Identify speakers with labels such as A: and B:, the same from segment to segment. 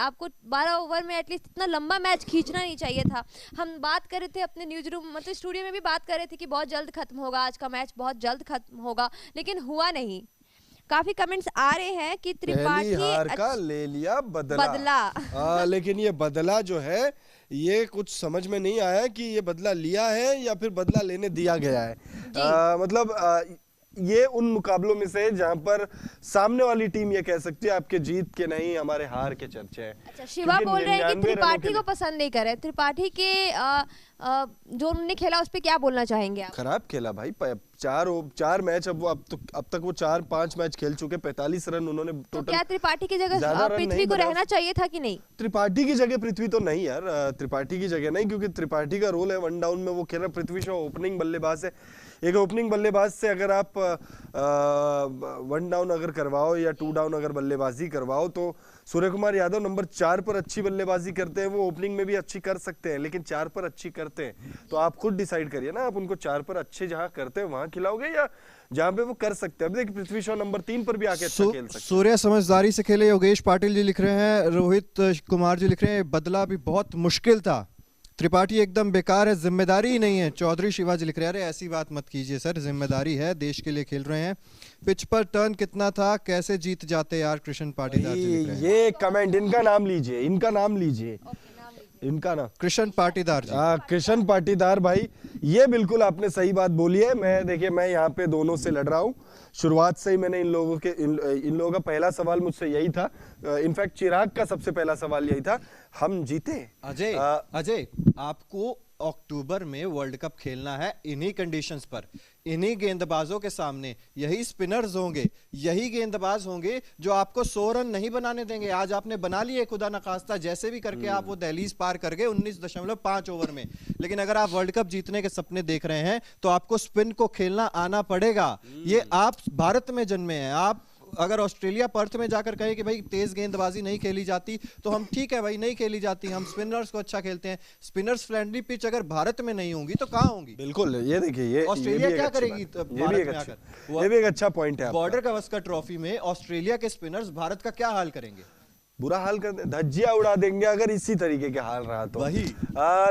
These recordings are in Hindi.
A: आपको 12 ओवर में एटलीस्ट इतना लंबा मैच खींचना नहीं चाहिए था। हम बात कर रहे थे अपने न्यूज रूम मतलब स्टूडियो में भी बात कर रहे थे कि बहुत जल्द खत्म होगा, आज का मैच बहुत जल्द खत्म होगा, लेकिन हुआ नहीं। काफी कमेंट्स आ रहे हैं कि त्रिपाठी
B: हार का ले लिया बदला। लेकिन ये बदला जो है ये कुछ समझ में नहीं आया कि ये बदला लिया है या फिर बदला लेने दिया गया है। मतलब ये उन मुकाबलों में से जहां पर सामने वाली टीम ये कह सकती है आपके जीत के नहीं हमारे हार के चर्चे हैं।
A: अच्छा, शिवा बोल रहे हैं कि त्रिपाठी को पसंद नहीं करे। त्रिपाठी के जो उन्होंने खेला उस पे क्या बोलना चाहेंगे आप?
B: खराब खेला भाई, चार मैच अब तक वो 4-5 मैच खेल चुके, 45 रन उन्होंने टोटल।
A: तो क्या त्रिपाठी की जगह पृथ्वी को रहना चाहिए था कि नहीं?
B: त्रिपाठी की जगह पृथ्वी तो नहीं यार, त्रिपाठी की जगह नहीं, क्योंकि त्रिपाठी का रोल है वन डाउन में वो खेल रहा। पृथ्वी शॉ ओपनिंग बल्लेबाज है, एक ओपनिंग बल्लेबाज से अगर आप वन डाउन अगर करवाओ या 2 डाउन अगर बल्लेबाजी करवाओ तो सूर्य कुमार यादव नंबर 4 पर अच्छी बल्लेबाजी करते हैं। वो ओपनिंग में भी अच्छी कर सकते हैं, लेकिन 4 पर अच्छी करते हैं तो आप खुद डिसाइड करिए ना, आप उनको 4 पर अच्छे जहां करते हैं वहां खिलाओगे या जहां पे वो कर सकते हैं। अब देखिए पृथ्वी शॉ नंबर 3 पर भी आके अच्छा खेल सकते हैं।
C: सूर्य समझदारी से खेले, योगेश पाटिल जी लिख रहे हैं, रोहित कुमार जी लिख रहे हैं बदला भी बहुत मुश्किल था, त्रिपाठी एकदम बेकार है, जिम्मेदारी ही नहीं है। चौधरी शिवाजी लिख रहे हैं अरे ऐसी बात मत कीजिए सर, जिम्मेदारी है, देश के लिए खेल रहे हैं। पिच पर टर्न कितना था, कैसे जीत जाते यार, कृष्ण पाटीदार जी लिख रहे हैं।
B: ये कमेंट इनका नाम लीजिए, इनका नाम लीजिए, इनका नाम
C: कृष्ण पाटीदार जी।
B: कृष्ण पाटीदार भाई, ये बिल्कुल आपने सही बात बोली है। मैं यहाँ पे दोनों से लड़ रहा हूँ। शुरुआत से ही मैंने इन लोगों का पहला सवाल मुझसे यही था, इनफैक्ट चिराग का सबसे पहला सवाल यही था, हम जीते।
C: अजय आपको अक्टूबर में वर्ल्ड कप खेलना है इन्हीं कंडीशंस पर, इन्हीं गेंदबाजों के सामने, यही स्पिनर्स होंगे, यही गेंदबाज होंगे जो आपको 100 रन नहीं बनाने देंगे। आज आपने बना लिए खुदा नखास्ता, जैसे भी करके आप वो दहलीज पार कर गए 19.5 ओवर में, लेकिन अगर आप वर्ल्ड कप जीतने के सपने देख रहे हैं तो आपको स्पिन को खेलना आना पड़ेगा। ये आप भारत में जन्मे हैं, आप अगर ऑस्ट्रेलिया पर्थ में जाकर कहे कि भाई तेज गेंदबाजी नहीं खेली जाती तो हम ठीक है भाई नहीं खेली जाती, हम स्पिनर्स को अच्छा खेलते हैं। स्पिनर्स फ्रेंडली पिच अगर भारत में नहीं होंगी तो कहाँ होंगी?
B: बिल्कुल, ये देखिए ये
C: ऑस्ट्रेलिया क्या करेगी
B: भारत में आकर? ये भी एक अच्छा पॉइंट है।
C: बॉर्डर गावस्कर ट्रॉफी में ऑस्ट्रेलिया के स्पिनर्स भारत का क्या हाल करेंगे?
B: बुरा हाल कर धज्जियां उड़ा देंगे अगर इसी तरीके के हाल रहा तो।
C: वही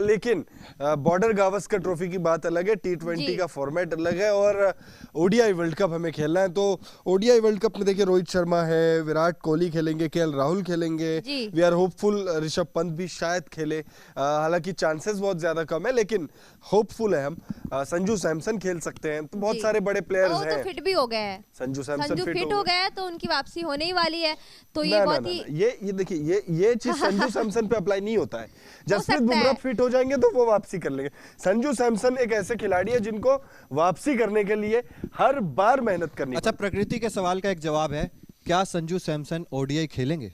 B: लेकिन बॉर्डर गावस्कर ट्रॉफी की बात अलग है, T20 का फॉर्मेट अलग है और ओडीआई वर्ल्ड कप हमें खेलना है। तो ओडीआई वर्ल्ड कप में देखिए रोहित शर्मा है, विराट कोहली खेलेंगे, केएल राहुल खेलेंगे, we are hopeful Rishabh Pant भी शायद खेले, हालांकि चांसेस बहुत ज्यादा कम है लेकिन होपफुल है हम। संजू सैमसन खेल सकते हैं, तो बहुत सारे बड़े प्लेयर्स हैं।
A: तो फिट भी हो गए हैं,
B: संजू सैमसन
A: फिट हो गए तो उनकी वापसी होने ही वाली है। तो ये बहुत ही
B: ये देखिए ये चीज संजू सैमसन पे अप्लाई नहीं होता है। जसप्रीत बुमराह फिट हो जाएंगे तो वो वापसी कर लेंगे। संजू सैमसन एक ऐसे खिलाड़ी है जिनको वापसी करने के लिए हर बार मेहनत करनी।
C: अच्छा, प्रकृति के सवाल का एक जवाब है, क्या संजू सैमसन ओडीआई खेलेंगे?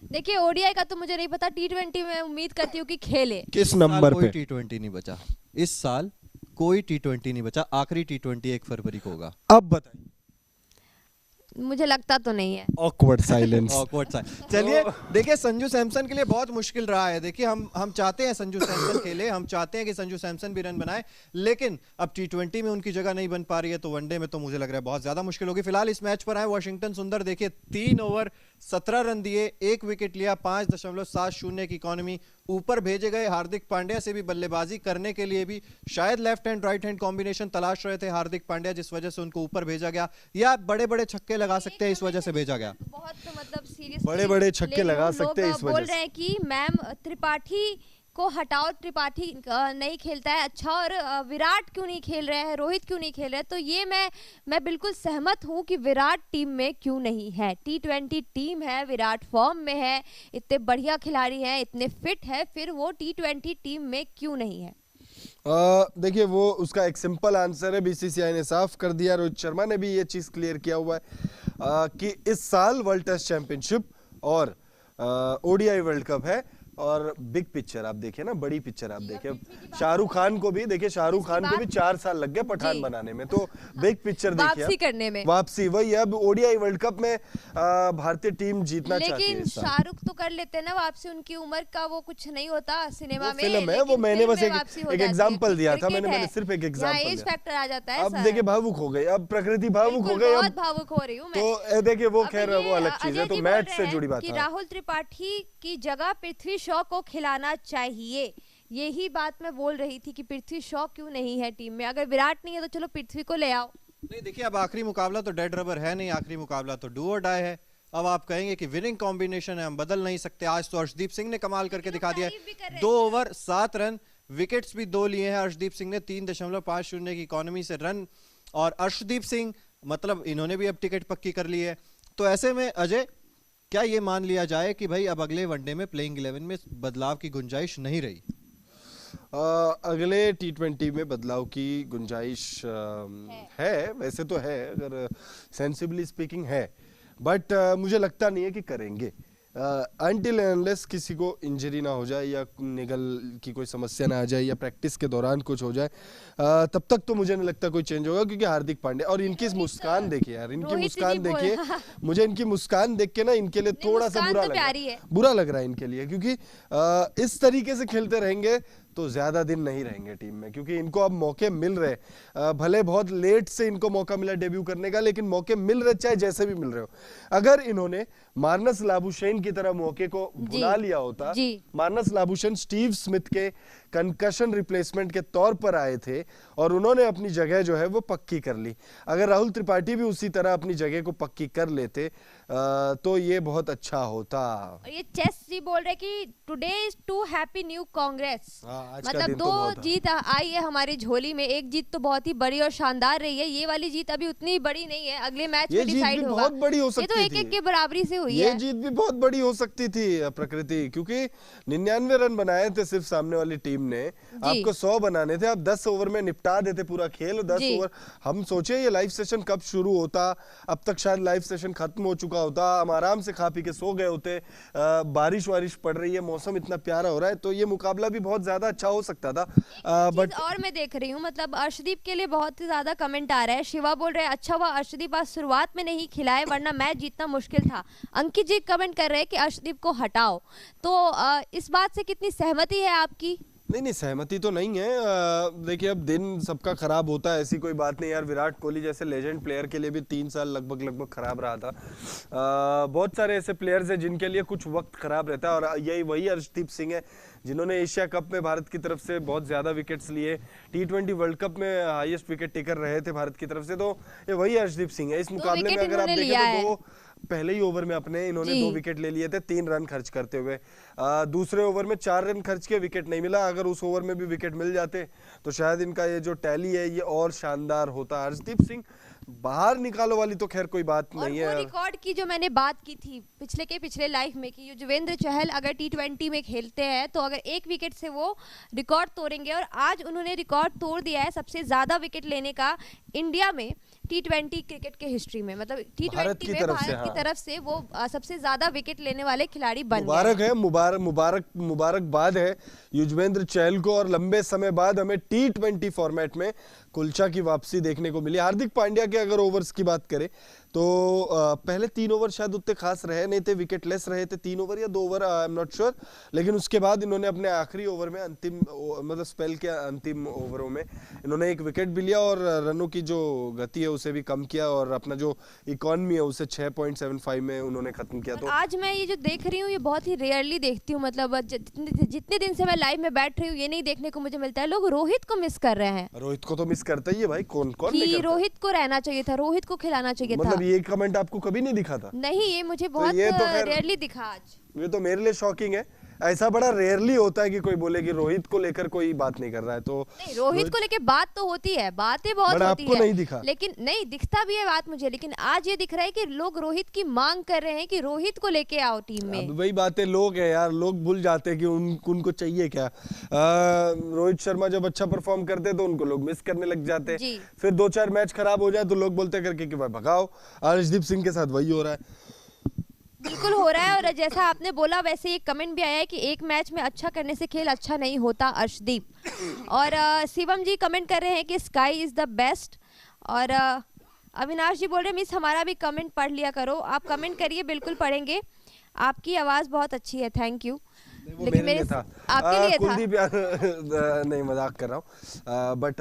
A: देखिए ओडीआई का तो मुझे नहीं पता, T20 में उम्मीद करती हूँ कि खेले।
B: किस नंबर पे?
C: कोई T20 नहीं बचा इस साल, कोई T20 नहीं बचा, आखिरी T20 1 फरवरी को होगा।
B: अब बताइए,
A: मुझे लगता तो नहीं है।
B: Awkward silence.
C: चलिए देखिए, संजू सैमसन के लिए बहुत मुश्किल रहा है। देखिए हम चाहते हैं संजू सैमसन खेले, हम चाहते हैं कि संजू सैमसन भी रन बनाए, लेकिन अब T20 में उनकी जगह नहीं बन पा रही है तो वनडे में तो मुझे लग रहा है बहुत ज्यादा मुश्किल होगी। फिलहाल इस मैच पर आए वाशिंगटन सुंदर, देखिए 3 ओवर 17 रन दिए, 1 विकेट लिया, 5.70 की इकोनॉमी, ऊपर भेजे गए। हार्दिक पांड्या से भी बल्लेबाजी करने के लिए भी शायद left hand right hand combination तलाश रहे थे हार्दिक पांड्या, जिस वजह से उनको ऊपर भेजा गया, या बड़े बड़े छक्के लगा सकते हैं इस वजह से भेजा गया।
A: बहुत मतलब सीरियस
B: बड़े बड़े छक्के लगा सकते हैं इस वजह से।
A: बोल रहे हैं कि मैम त्रिपाठी को हटाओ, त्रिपाठी नहीं खेलता है अच्छा, और विराट क्यों नहीं खेल रहे हैं, रोहित क्यों नहीं खेल रहे हैं? तो ये मैं बिल्कुल सहमत हूँ कि विराट टीम में क्यों नहीं है। T20 टीम है, विराट फॉर्म में है, इतने बढ़िया खिलाड़ी हैं, इतने फिट है, फिर वो T20 टीम में क्यों नहीं है?
B: देखिए वो उसका एक सिंपल आंसर है, बीसीसीआई ने साफ कर दिया, रोहित शर्मा ने भी ये चीज क्लियर किया हुआ है कि इस साल वर्ल्ड टेस्ट चैंपियनशिप और ओडीआई वर्ल्ड कप है, और बिग पिक्चर आप देखिए ना, बड़ी पिक्चर आप देखिए, शाहरुख खान को भी देखिए, शाहरुख खान को भी 4 साल लग गए पठान बनाने में, तो बिग पिक्चर देखिए,
A: वापसी करने में,
B: वापसी वही। अब ओडीआई वर्ल्ड कप में भारतीय टीम जीतना चाहती है।
A: लेकिन शाहरुख तो कर लेते हैं ना वापसी, उनकी उम्र का वो कुछ नहीं होता सिनेमा में,
B: फिल्म है वो, मैंने बस एक एग्जांपल दिया था, मैंने सिर्फ एक एग्जांपल
A: एज फैक्टर आ जाता है।
B: अब देखिए भावुक हो गई, अब प्रकृति भावुक हो गई,
A: बहुत भावुक हो रही हूँ मैं।
B: तो देखिए वो खैर वो अलग चीज है, तो मैच से जुड़ी बात है।
A: राहुल त्रिपाठी की जगह पृथ्वी शॉ को खिलाना चाहिए, यही बात मैं बोल रही थी कि पृथ्वी शॉ क्यों नहीं है टीम में। अगर विराट नहीं है तो चलो पृथ्वी को ले आओ।
C: नहीं देखिए, अब आखिरी मुकाबला तो डेड रबर है नहीं, आखिरी मुकाबला तो डू और डाई है। अब आप कहेंगे कि विनिंग कॉम्बिनेशन है, हम बदल नहीं सकते। आज तो अर्शदीप सिंह ने कमाल करके दिखा दिया है, 2 ओवर 7 रन, विकेट्स भी 2 लिए हैं अर्शदीप सिंह ने, 3.50 की इकोनॉमी से रन। और अर्शदीप सिंह मतलब इन्होंने भी अब टिकट पक्की कर ली है। तो ऐसे में अजय, क्या ये मान लिया जाए कि भाई अब अगले वनडे में प्लेइंग 11 में बदलाव की गुंजाइश नहीं रही?
B: अगले T20 में बदलाव की गुंजाइश है, वैसे तो है, अगर सेंसिबली स्पीकिंग है, बट मुझे लगता नहीं है कि करेंगे अनटिल अनलेस किसी को इंजरी ना हो जाए या निगल की कोई समस्या ना आ जाए या प्रैक्टिस के दौरान कुछ हो जाए, तब तक तो मुझे नहीं लगता कोई चेंज होगा। क्योंकि हार्दिक पांड्या और इनकी मुस्कान देखिए यार, इनकी मुस्कान देखिए, मुझे इनकी मुस्कान देख के ना इनके लिए थोड़ा सा बुरा लग रहा है इनके लिए, क्योंकि इस तरीके से खेलते रहेंगे तो ज्यादा दिन नहीं रहेंगे टीम में, क्योंकि इनको अब मौके मिल रहे, भले बहुत लेट से इनको मौका मिला डेब्यू करने का, लेकिन मौके मिल रहे चाहे जैसे भी मिल रहे हो। अगर इन्होंने मार्नस लाबुशेन की तरह मौके को भुला लिया होता, मार्नस लाबुशेन स्टीव स्मिथ के कंकशन रिप्लेसमेंट के तौर पर आए थे और उन्होंने अपनी जगह जो है वो पक्की कर ली, अगर राहुल त्रिपाठी भी उसी तरह अपनी जगह को पक्की कर लेते तो ये बहुत अच्छा होता।
A: ये चेस जी बोल रहे कि today is to happy new Congress, मतलब 2 जीत आई है हमारी झोली में, एक जीत तो बहुत ही बड़ी और शानदार रही है, ये वाली जीत अभी उतनी बड़ी नहीं है, अगले मैच में डिसाइड होगा।
B: बहुत बड़ी हो सकती
A: ये तो 1-1 के बराबरी से हुई
B: है,
A: ये
B: जीत भी बहुत बड़ी हो सकती थी प्रकृति, क्योंकि 99 रन बनाए थे सिर्फ सामने वाली टीम ने, आपको 100 बनाने थे, आप 10 ओवर में निपटा देते पूरा खेल। 10 ओवर, हम सोचे ये लाइव सेशन कब शुरू होता, अब तक शायद लाइव सेशन खत्म हो चुका होता, हम आराम से खा पी के सो गए होते, बारिश वारिश पड़ रही है, मौसम इतना प्यारा हो रहा है, तो ये मुकाबला भी बहुत ज्यादा अच्छा हो सकता था।
A: बट और मैं देख रही हूँ, मतलब अर्शदीप के लिए बहुत ही ज्यादा कमेंट आ रहा है। शिवा बोल रहे हैं अच्छा हुआ अर्शदीप आज शुरुआत में नहीं खिलाए वरना मैच जीतना मुश्किल था। अंकित जी कमेंट कर रहे हैं कि अर्शदीप को हटाओ, तो इस बात से कितनी सहमति है आपकी?
B: नहीं, सहमति तो नहीं है। देखिए अब दिन सबका खराब होता है, ऐसी कोई बात नहीं यार। विराट कोहली जैसे लेजेंड प्लेयर के लिए भी 3 साल लगभग खराब रहा था। बहुत सारे ऐसे प्लेयर्स हैं जिनके लिए कुछ वक्त खराब रहता है, और यही वही अर्शदीप सिंह है जिन्होंने एशिया कप में भारत की तरफ से बहुत ज्यादा विकेट्स लिए, T20 वर्ल्ड कप में हाईएस्ट विकेट टेकर रहे थे भारत की तरफ से, तो ये वही अर्शदीप सिंह है। इस मुकाबले में अगर आप देखें तो पहले ही ओवर में अपने इन्होंने 2 विकेट ले लिए थे 3 रन खर्च करते हुए। दूसरे ओवर में 4 रन खर्च के विकेट नहीं मिला, अगर उस ओवर में भी विकेट मिल जाते तो शायद इनका ये जो टैली है ये और शानदार होता। अर्शदीप सिंह बाहर निकालो वाली तो खैर कोई बात नहीं है।
A: और वो रिकॉर्ड की जो मैंने बात की थी पिछले लाइफ में कि युजवेंद्र चहल अगर T20 में खेलते हैं तो अगर 1 विकेट से वो रिकॉर्ड तोड़ेंगे, और आज उन्होंने रिकॉर्ड तोड़ दिया है सबसे ज्यादा विकेट लेने का इंडिया में T20 क्रिकेट के हिस्ट्री में, मतलब T20 में भारत की तरफ से वो सबसे ज्यादा विकेट लेने वाले खिलाड़ी बन गए।
B: मुबारकबाद है युजवेंद्र चहल को, और लंबे समय बाद हमें T20 फॉर्मेट में कुलचा की वापसी देखने को मिली। हार्दिक पांड्या के अगर ओवर्स की बात करें तो पहले 3 ओवर शायद उतने खास रहे नहीं थे, विकेट लेस रहे थे, 3 ओवर या 2 over, I am not sure, लेकिन उसके बाद इन्होंने अपने आखिरी ओवर में अंतिम मतलब स्पेल के अंतिम ओवरों में इन्होंने 1 विकेट भी लिया और रनों की जो गति है उसे भी कम किया, और अपना जो इकोनॉमी है उसे 6.75 में उन्होंने खत्म किया। तो
A: आज मैं ये जो देख रही हूँ ये बहुत ही रेयरली देखती हूँ, मतलब जितने दिन से मैं लाइव में बैठ रही हूँ ये नहीं देखने को मुझे मिलता है। लोग रोहित को मिस कर रहे हैं।
B: रोहित को तो मिस करता ही है भाई, कौन नहीं करता।
A: रोहित को रहना चाहिए था, रोहित को खिलाना चाहिए था।
B: ये कमेंट आपको कभी नहीं दिखा था?
A: नहीं, ये मुझे बहुत रेयरली दिखा आज।
B: ये तो मेरे लिए शॉकिंग है, ऐसा बड़ा रेयरली होता है कि कोई बोले कि रोहित को लेकर कोई बात नहीं कर रहा है। तो
A: नहीं, रोहित को लेकर बात तो होती है, बातें बहुत होती
B: आपको
A: है,
B: नहीं दिखा।
A: लेकिन नहीं दिखता भी है बात मुझे, लेकिन आज ये दिख रहा है कि लोग रोहित की मांग कर रहे हैं कि रोहित को लेके आओ टीम में।
B: वही बातें लोग है यार, लोग भूल जाते हैं कि उनको चाहिए क्या। रोहित शर्मा जब अच्छा परफॉर्म करते तो उनको लोग मिस करने लग जाते, फिर 2-4 मैच खराब हो जाए तो लोग बोलते करके कि भाई भगाओ। अर्शदीप सिंह के साथ वही हो रहा है।
A: बिल्कुल हो रहा है। और जैसा आपने बोला वैसे एक कमेंट भी आया है कि एक मैच में अच्छा करने से खेल अच्छा नहीं होता, अर्शदीप। और शिवम जी कमेंट कर रहे हैं कि स्काई इज़ द बेस्ट। और अविनाश जी बोल रहे हैं मिस हमारा भी कमेंट पढ़ लिया करो। आप कमेंट करिए, बिल्कुल पढ़ेंगे। आपकी आवाज़ बहुत अच्छी है, थैंक यू।
B: वो मेरे लिए था,
A: आपके लिए था।
B: कुलदीप यादव नहीं मजाक कर रहा हूँ, बट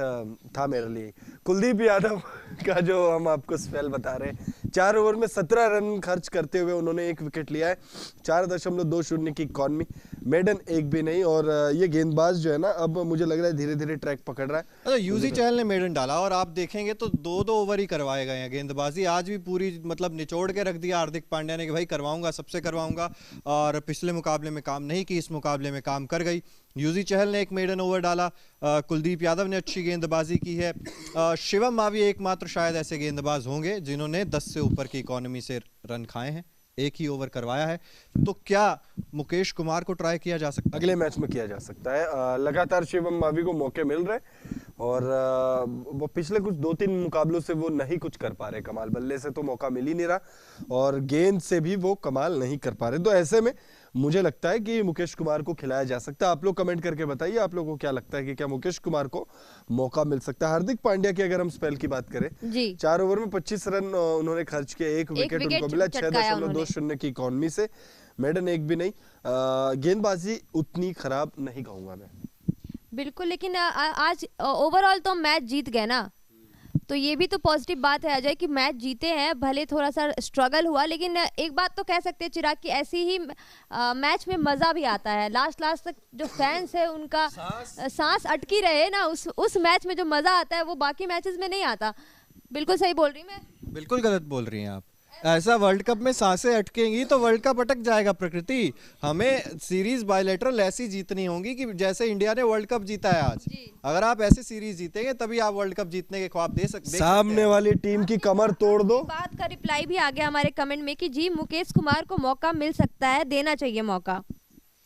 B: था मेरे लिए। कुलदीप यादव का जो हम आपको स्पेल बता रहे हैं, 4 ओवर में 17 रन खर्च करते हुए उन्होंने 1 विकेट लिया है, 4.20 की इकॉनमी, मेडन एक भी नहीं। और ये गेंदबाज जो है ना, अब मुझे लग रहा है धीरे धीरे ट्रैक पकड़ रहा है।
C: अच्छा, यूजी चहल ने मेडन डाला और आप देखेंगे तो 2-2 ओवर ही करवाए गए हैं गेंदबाजी। आज भी पूरी मतलब निचोड़ के रख दिया हार्दिक पांड्या ने कि भाई करवाऊंगा, सबसे करवाऊंगा। और पिछले मुकाबले में काम नहीं की, इस मुकाबले में काम कर गई। यूजी चहल ने 1 मेडन ओवर डाला, कुलदीप यादव ने अच्छी गेंदबाजी की है। शिवम मावी एकमात्र शायद ऐसे गेंदबाज होंगे जिन्होंने 10 से ऊपर की इकॉनमी से रन खाए हैं, 1 ही ओवर करवाया है। तो क्या मुकेश कुमार को ट्राई किया जा सकता है?
B: अगले मैच में किया जा सकता है। लगातार शिवम मावी को मौके मिल रहे हैं और वो पिछले कुछ 2-3 मुकाबलों से वो नहीं कुछ कर पा रहे। कमाल बल्ले से तो मौका मिल ही नहीं रहा और गेंद से भी वो कमाल नहीं कर पा रहे। तो ऐसे में मुझे लगता है कि मुकेश कुमार को खिलाया जा सकता है। आप लोग कमेंट करके बताइए, आप लोगों को क्या लगता है कि क्या मुकेश कुमार को मौका मिल सकता है? हार्दिक पांड्या की अगर हम स्पेल की बात करें
A: जी,
B: 4 ओवर में 25 रन उन्होंने खर्च किए, 1 विकेट उनको मिला, 6.20 की इकॉनमी से, मेडन एक भी नहीं। गेंदबाजी उतनी खराब नहीं कहूंगा मैं,
A: बिल्कुल। लेकिन आज ओवरऑल तो मैच जीत गए ना, तो ये भी तो पॉजिटिव बात है अजय कि मैच जीते हैं। भले थोड़ा सा स्ट्रगल हुआ, लेकिन एक बात तो कह सकते हैं चिराग कि ऐसी ही मैच में मज़ा भी आता है। लास्ट तक जो फैंस है उनका सांस अटकी रहे ना, उस मैच में जो मज़ा आता है वो बाकी मैचेस में नहीं आता। बिल्कुल सही बोल रही मैं?
C: बिल्कुल गलत बोल रही हैं आप। ऐसा वर्ल्ड कप में सांसें अटकेंगी तो वर्ल्ड कप अटक जाएगा प्रकृति। हमें सीरीज बायलैटरल ऐसी जीतनी होगी कि जैसे इंडिया ने वर्ल्ड कप जीता है आज। अगर आप ऐसे सीरीज जीतेंगे तभी आप वर्ल्ड कप जीतने के ख्वाब दे सकते हैं।
B: सामने वाली टीम की कमर तोड़ दो।
A: बात का रिप्लाई भी आ गया हमारे कमेंट में कि जी मुकेश कुमार को मौका मिल सकता है, देना चाहिए मौका।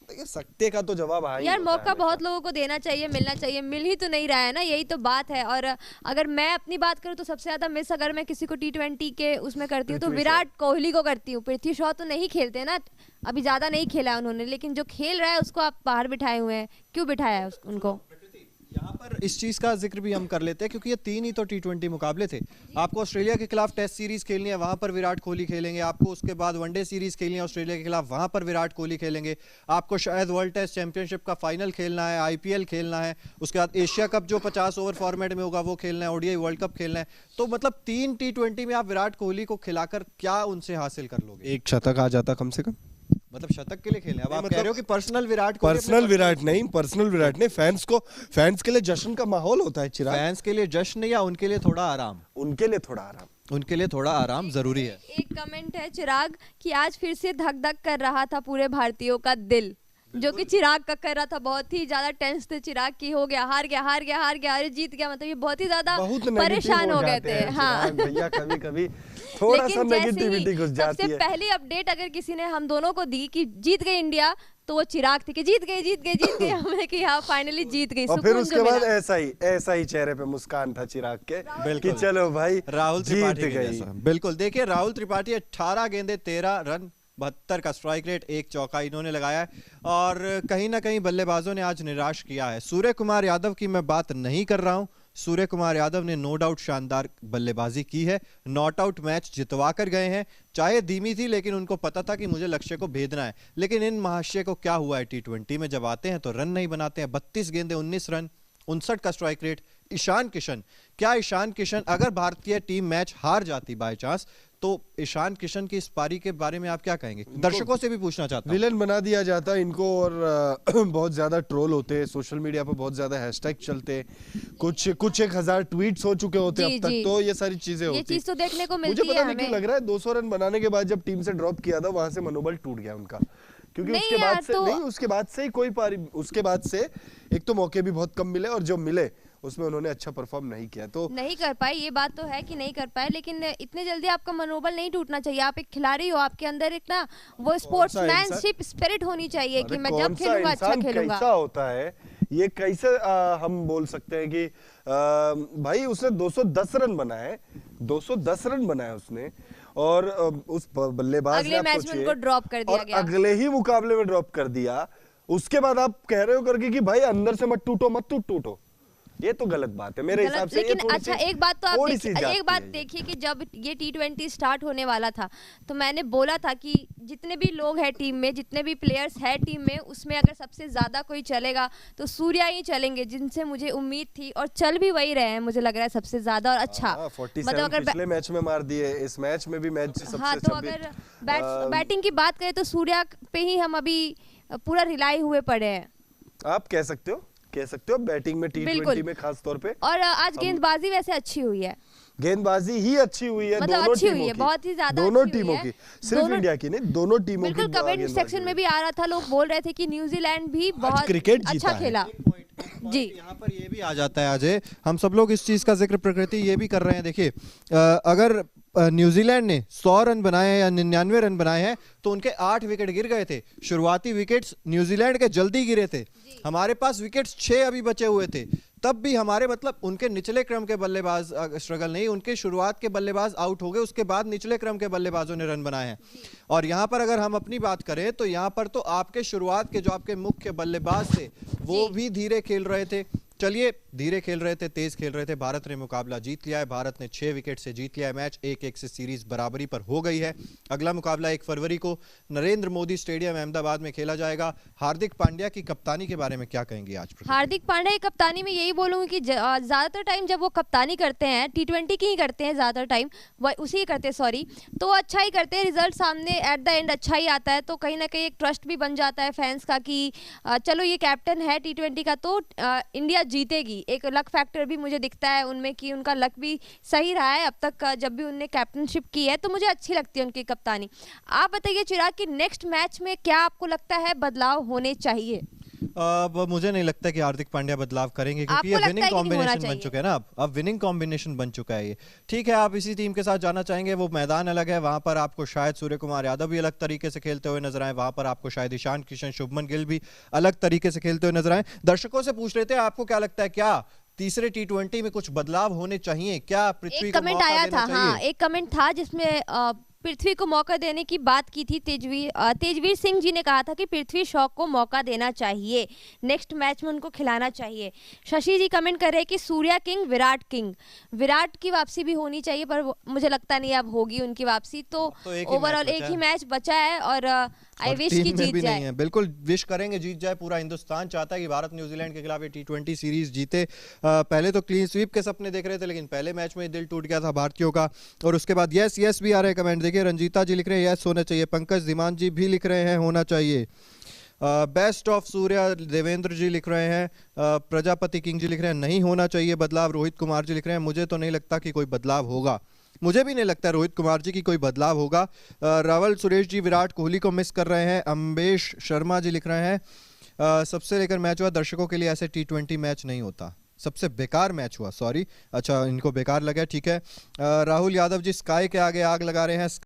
B: सकते का तो जवाब है
A: यार, मौका बहुत लोगों को देना चाहिए, मिलना चाहिए, मिल ही तो नहीं रहा है ना, यही तो बात है। और अगर मैं अपनी बात करूं तो सबसे ज्यादा मिस अगर मैं किसी को T20 के उसमें करती हूँ तो विराट कोहली को करती हूँ। पृथ्वी शॉ तो नहीं खेलते ना, अभी ज्यादा नहीं खेला है उन्होंने, लेकिन जो खेल रहा है उसको आप बाहर बिठाए हुए हैं, क्यों बिठाया है उनको?
C: यहाँ पर इस चीज का जिक्र भी हम कर लेते हैं क्योंकि ये 3 ही तो T20 मुकाबले थे। आपको ऑस्ट्रेलिया के खिलाफ टेस्ट सीरीज खेलनी है, वहां पर विराट कोहली खेलेंगे। आपको उसके बाद वनडे सीरीज खेलनी है ऑस्ट्रेलिया के खिलाफ, वहां पर विराट कोहली खेलेंगे। आपको शायद वर्ल्ड टेस्ट चैंपियनशिप का फाइनल खेलना है, IPL खेलना है, उसके बाद एशिया कप जो 50 ओवर फॉर्मेट में होगा वो खेलना है, ODI वर्ल्ड कप खेलना है। तो मतलब 3 T20 में आप विराट कोहली को खिलाकर क्या उनसे हासिल कर लोगे?
B: एक शतक आ जाता कम से कम,
C: मतलब शतक के लिए खेलने। अब आप कह रहे हो कि पर्सनल विराट
B: नहीं, फैंस के लिए जश्न का माहौल होता है चिराग।
C: फैंस के लिए जश्न या उनके लिए थोड़ा आराम?
B: उनके लिए थोड़ा आराम,
C: उनके लिए थोड़ा आराम जरूरी है।
A: एक कमेंट है चिराग कि आज फिर से धक धक कर रहा था पूरे भारतीयों का दिल, जो कि चिराग का कर रहा था। बहुत ही ज्यादा टेंस थे चिराग की, हो गया, हार गया, अरे जीत गया, मतलब ये बहुत ही ज्यादा परेशान हो गए थे। हाँ
B: भैया, कभी थोड़ा सा नेगेटिविटी घुस जाती है।
A: सबसे पहली अपडेट अगर किसी ने हम दोनों को दी कि जीत गई इंडिया, तो वो चिराग थी कि जीत गई हमने कि हाँ फाइनली जीत गई।
B: और फिर उसके बाद ऐसा ही चेहरे पे मुस्कान था चिराग के कि चलो भाई
C: राहुल त्रिपाठी
B: गई।
C: बिल्कुल, देखिए राहुल त्रिपाठी 18 गेंदे 13 रन, 72 का स्ट्राइक रेट, 1 चौका इन्होंने लगाया है। और कहीं ना कहीं बल्लेबाजों ने आज निराश किया है। सूर्य कुमार यादव की मैं बात नहीं कर रहा हूं। सूर्य कुमार यादव ने नो डाउट शानदार बल्लेबाजी की है, नॉट आउट मैच जितवा कर गए हैं। चाहे धीमी थी लेकिन उनको पता था कि मुझे लक्ष्य को भेदना है। लेकिन इन महाशय को क्या हुआ है, T20 में जब आते हैं तो रन नहीं बनाते हैं। 32 गेंदे 19 रन, 59 का स्ट्राइक रेट। ईशान किशन अगर भारतीय टीम मैच हार जाती बाय चांस, तो ईशान किशन की इस पारी के बारे में आप क्या कहेंगे? दर्शकों से भी पूछना चाहता हूं।
B: विलन बना दिया जाता इनको और बहुत ज्यादा ट्रोल होते हैं सोशल मीडिया पर, बहुत ज्यादा हैशटैग चलते, कुछ 1000 ट्वीट्स हो चुके होते अब तक। तो ये सारी चीजें होती,
A: ये चीज तो देखने को मिलती है।
B: मुझे पता नहीं क्यों लग रहा है 200 रन बनाने के बाद जब टीम से ड्रॉप किया था वहां से मनोबल टूट गया उनका, क्योंकि उसके बाद से कोई पारी, उसके बाद से एक तो मौके भी बहुत कम मिले और जो मिले उसमें उन्होंने अच्छा परफॉर्म नहीं किया, तो
A: नहीं कर पाए। ये बात तो है कि नहीं कर पाए, लेकिन इतने जल्दी आपका मनोबल नहीं टूटना चाहिए। आप एक खिलाड़ी हो, आपके अंदर एक ना वो स्पोर्ट्समैनशिप स्पिरिट होनी चाहिए कि मैं जब खेलूंगा अच्छा खेलूंगा।
B: कैसा होता है ये, कैसे हम बोल सकते हैं कि भाई उसने 210 रन बनाए, 210 रन बनाए उसने, और उस बल्लेबाज
A: अगले
B: ने, आप
A: मैच में
B: सोचिए,
A: उनको ड्रॉप कर दिया
B: और
A: गया।
B: अगले ही मुकाबले में ड्रॉप कर दिया। उसके बाद आप कह रहे हो करके कि भाई अंदर से मत टूटो, ये तो गलत बात है मेरे हिसाब से।
A: लेकिन
B: ये थोड़ी
A: अच्छा
B: सी,
A: एक बात तो आप
B: थोड़ी सी
A: देखिए,
B: जाती
A: एक बात
B: है ये।
A: देखिए कि जब ये T20 स्टार्ट होने वाला था तो मैंने बोला था कि जितने भी लोग हैं टीम में, जितने भी प्लेयर्स हैं टीम में, उसमें अगर सबसे ज्यादा कोई चलेगा तो सूर्या ही चलेंगे, जिनसे मुझे उम्मीद थी, और चल भी वही रहे हैं मुझे लग रहा है सबसे ज्यादा और अच्छा।
B: 47
A: मतलब अगर
B: पिछले मैच में मार दिए, इस मैच में भी मैच सबसे
A: हाँ, तो अगर बैटिंग की बात करें तो सूर्या पे ही हम अभी पूरा रिलाई हुए पड़े हैं।
B: आप कह सकते हो बैटिंग में, T20 में खास तौर पे।
A: और आज गेंदबाजी वैसे अच्छी हुई है,
B: गेंदबाजी ही अच्छी हुई है,
A: मतलब
B: दोनों
A: अच्छी हुई
B: टीमों
A: है,
B: की,
A: बहुत ही ज्यादा
B: दोनों
A: अच्छी हुई
B: टीमों
A: है।
B: की, सिर्फ इंडिया की नहीं, दोनों टीमों की।
A: बिल्कुल, कमेंट सेक्शन में भी आ रहा था, लोग बोल रहे थे कि न्यूजीलैंड भी बहुत
C: क्रिकेट जीता
A: अच्छा
C: है।
A: खेला। जी,
C: यहाँ पर ये भी आ जाता है अजय, हम सब लोग इस चीज का जिक्र प्रकृति ये भी कर रहे हैं। देखिए अगर न्यूजीलैंड ने 100 रन बनाए हैं या 99 रन बनाए हैं तो उनके 8 विकेट गिर गए थे। शुरुआती विकेट्स न्यूजीलैंड के जल्दी गिरे थे, हमारे पास विकेट्स 6 अभी बचे हुए थे, तब भी हमारे मतलब उनके निचले क्रम के बल्लेबाज स्ट्रगल नहीं, उनके शुरुआत के बल्लेबाज आउट हो गए, उसके बाद निचले क्रम के बल्लेबाजों ने रन बनाए हैं। और यहाँ पर अगर हम अपनी बात करें तो यहाँ पर तो आपके शुरुआत के जो आपके मुख्य बल्लेबाज थे वो भी धीरे खेल रहे थे। चलिए, धीरे खेल रहे थे, तेज खेल रहे थे, भारत ने मुकाबला जीत लिया है, भारत ने 6 विकेट से जीत लिया है मैच, 1-1 से सीरीज बराबरी पर हो गई है। अगला मुकाबला 1 फरवरी को नरेंद्र मोदी स्टेडियम अहमदाबाद में खेला जाएगा। हार्दिक पांड्या की कप्तानी के बारे में क्या कहेंगे आज?
A: हार्दिक पांड्या की कप्तानी में यही बोलूंगी कि ज्यादातर टाइम जब वो कप्तानी करते हैं, T20 की ही करते हैं ज्यादातर टाइम, उसी ही करते हैं, सॉरी, तो अच्छा ही करते हैं, रिजल्ट सामने एट द एंड अच्छा ही आता है। तो कहीं ना कहीं एक ट्रस्ट भी बन जाता है फैंस का कि चलो ये कैप्टन है T20 का तो इंडिया जीतेगी। एक लक फैक्टर भी मुझे दिखता है उनमें कि उनका लक भी सही रहा है अब तक जब भी उनने कैप्टनशिप की है, तो मुझे अच्छी लगती है उनकी कप्तानी। आप बताइए चिराग कि नेक्स्ट मैच में क्या आपको लगता है बदलाव होने चाहिए?
C: मुझे नहीं लगता कि हार्दिक पांड्या बदलाव करेंगे, क्योंकि ये विनिंग कॉम्बिनेशन बन चुका है ना। अब विनिंग कॉम्बिनेशन बन चुका है ये, ठीक है, आप इसी टीम के साथ जाना चाहेंगे, वो मैदान अलग है, वहां पर आपको शायद सूर्य कुमार यादव भी अलग तरीके से खेलते हुए नजर आए, वहां पर आपको शायद ईशान किशन, शुभमन गिल भी अलग तरीके से खेलते हुए नजर आए। दर्शकों से पूछ रहे थे आपको क्या लगता है, क्या तीसरे T20 में कुछ बदलाव होने चाहिए? क्या पृथ्वी को मौका देना चाहिए?
A: हाँ, एक कमेंट था जिसमें पृथ्वी को मौका देने की बात की थी। तेजवीर सिंह जी ने कहा था कि पृथ्वी शॉ को मौका देना चाहिए, नेक्स्ट मैच में उनको खिलाना चाहिए। शशि जी कमेंट कर रहे हैं कि सूर्या किंग, विराट की वापसी भी होनी चाहिए, पर मुझे लगता नहीं अब होगी उनकी वापसी। तो ओवरऑल एक ही मैच बचा है और आई विश की जीत जाए।
C: बिल्कुल विश करेंगे जीत जाए, पूरा हिंदुस्तान चाहता है कि भारत न्यूजीलैंड के खिलाफ ये T20 सीरीज जीते। पहले तो क्लीन स्वीप के सपने देख रहे थे, लेकिन पहले मैच में दिल टूट गया था भारतीयों का। और उसके बाद यस भी आ रहे कमेंट, देखिए रंजीता जी लिख रहे हैं यस होना चाहिए, पंकज धीमान जी भी लिख रहे हैं होना चाहिए, बेस्ट ऑफ सूर्या देवेंद्र जी लिख रहे हैं, प्रजापति किंग जी लिख रहे हैं नहीं होना चाहिए बदलाव, रोहित कुमार जी लिख रहे हैं मुझे तो नहीं लगता कि कोई बदलाव होगा, मुझे भी नहीं लगता रोहित कुमार जी की कोई बदलाव होगा। रावल सुरेश जी विराट कोहली को मिस कर रहे हैं, अम्बेश शर्मा जी लिख रहे हैं सबसे लेकर मैच हुआ, दर्शकों के लिए ऐसे T20 मैच नहीं होता, सबसे बेकार मैच हुआ, सॉरी, अच्छा इनको बेकार लगा, ठीक है। राहुल यादव जी स्काई के आगे आग लगा रहे हैं।